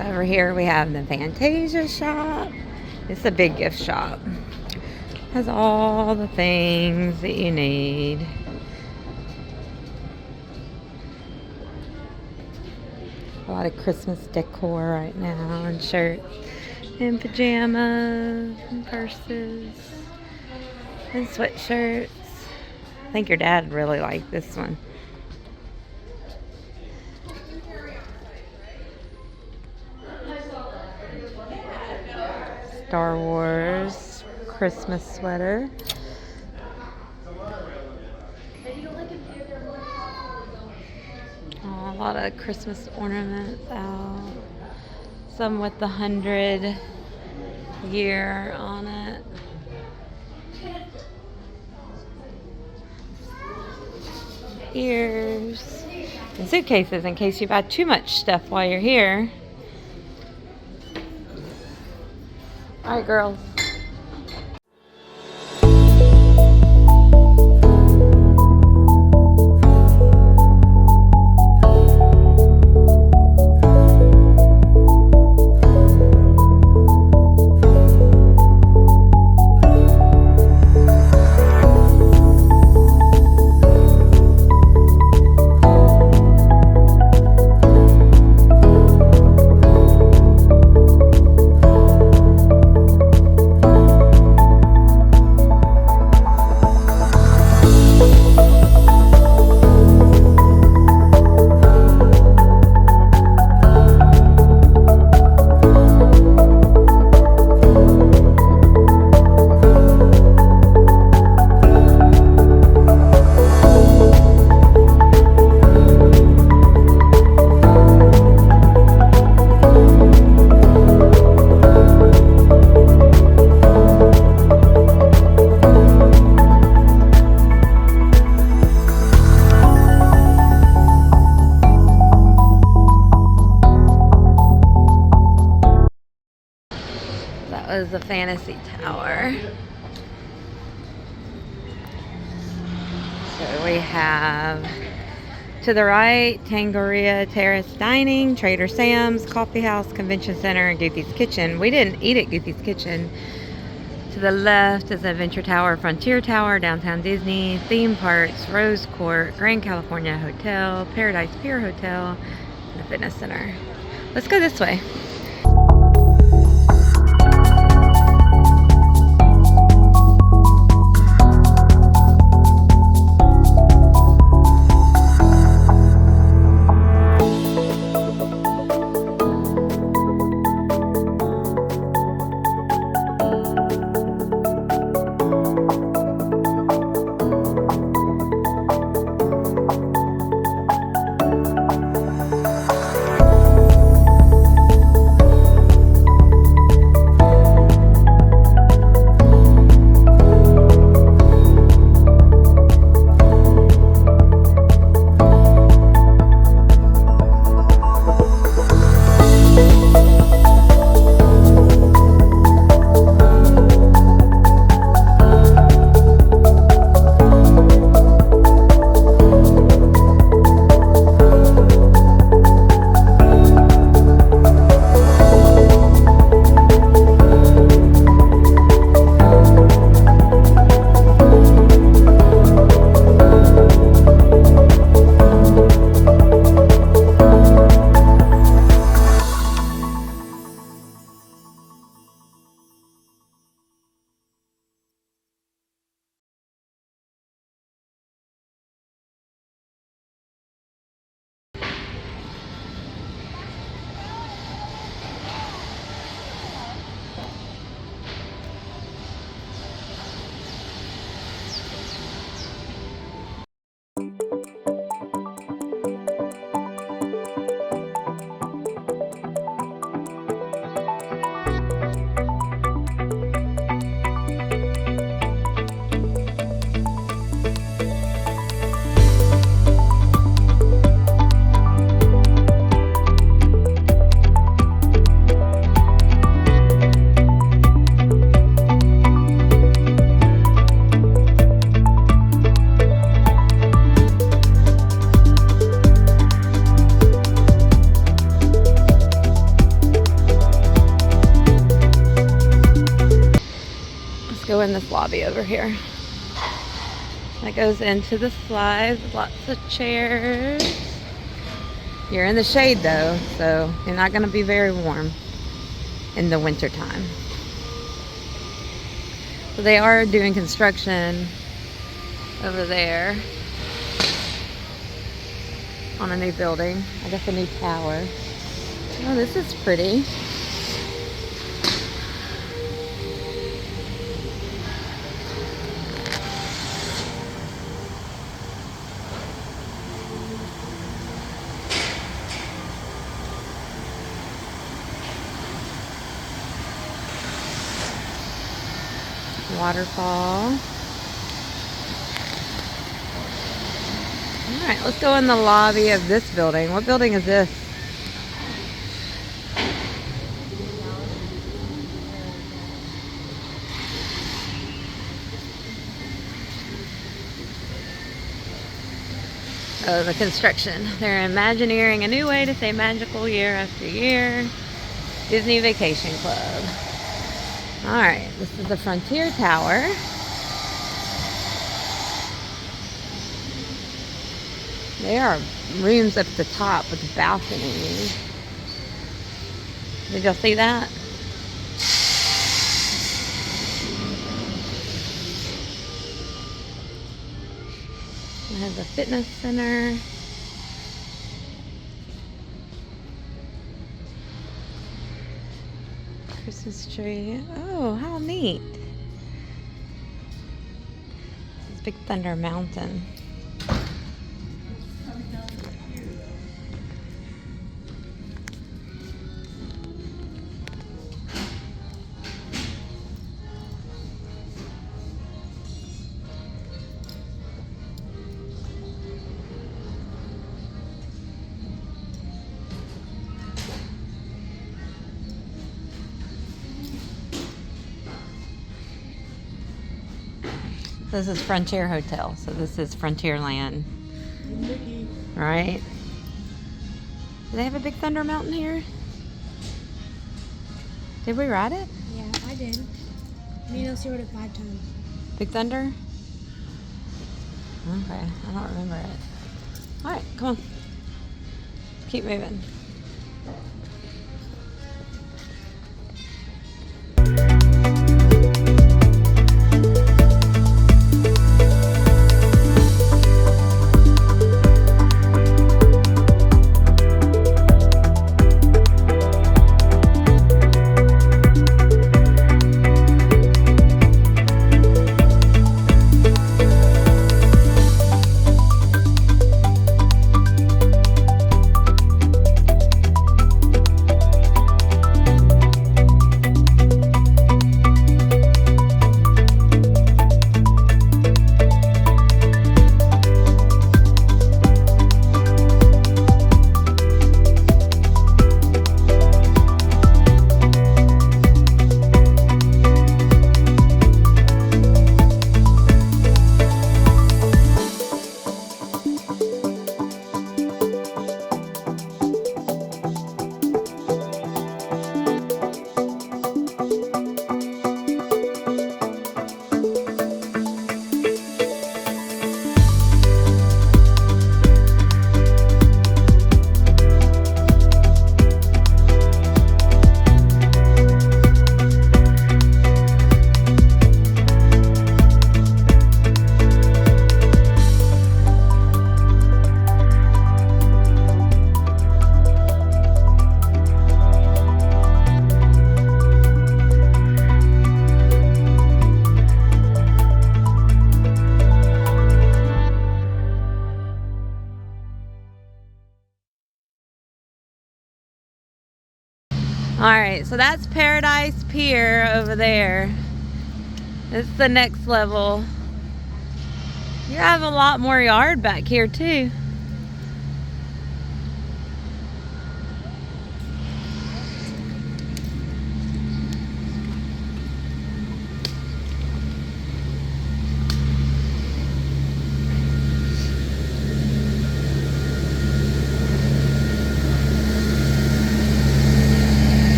Over here we have the Fantasia shop. It's a big gift shop. Has all the things that you need. A lot of Christmas decor right now, and shirts and pajamas and purses and sweatshirts. I think your dad really liked this one. Star Wars Christmas sweater. Oh, a lot of Christmas ornaments out. Some with the 100-year on it. Ears. And suitcases in case you buy too much stuff while you're here. Alright, girls. Was the Fantasy Tower. So we have to the right Tangaria Terrace Dining, Trader Sam's, Coffee House, Convention Center, and Goofy's Kitchen. We didn't eat at Goofy's Kitchen. To the left is Adventure Tower, Frontier Tower, Downtown Disney, Theme Parks, Rose Court, Grand California Hotel, Paradise Pier Hotel, and the Fitness Center. Let's go this way. lobby over here. That goes into the slides. Lots of chairs. You're in the shade though, so you're not going to be very warm in the winter time. So they are doing construction over there on a new building. I guess a new tower. Oh, this is pretty. Waterfall. All right, let's go in the lobby of this building. What building is this? Oh, the construction. They're imagineering a new way to say magical year after year. Disney Vacation Club. All right, this is the Frontier Tower. There are rooms up at the top with balconies. Did y'all see that? It has a fitness center. Christmas tree. Oh, how neat. This is Big Thunder Mountain. This is Frontier Hotel, so this is Frontierland. Right? Do they have a Big Thunder Mountain here? Did we ride it? Yeah, I did. Me and Elsie rode it 5 times. Big Thunder? Okay, I don't remember it. Alright, come on. Keep moving. Alright, so that's Paradise Pier over there. This is the next level. You have a lot more yard back here too.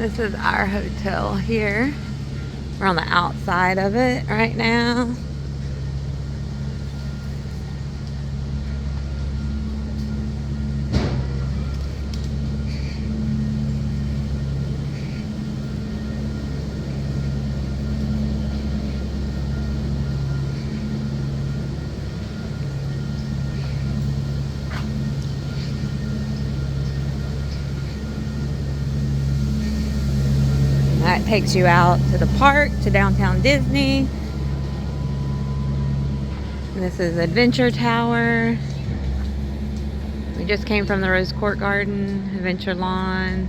This is our hotel here. We're on the outside of it right now. That takes you out to the park, to downtown Disney. And this is Adventure Tower. We just came from the Rose Court Garden, Adventure Lawn.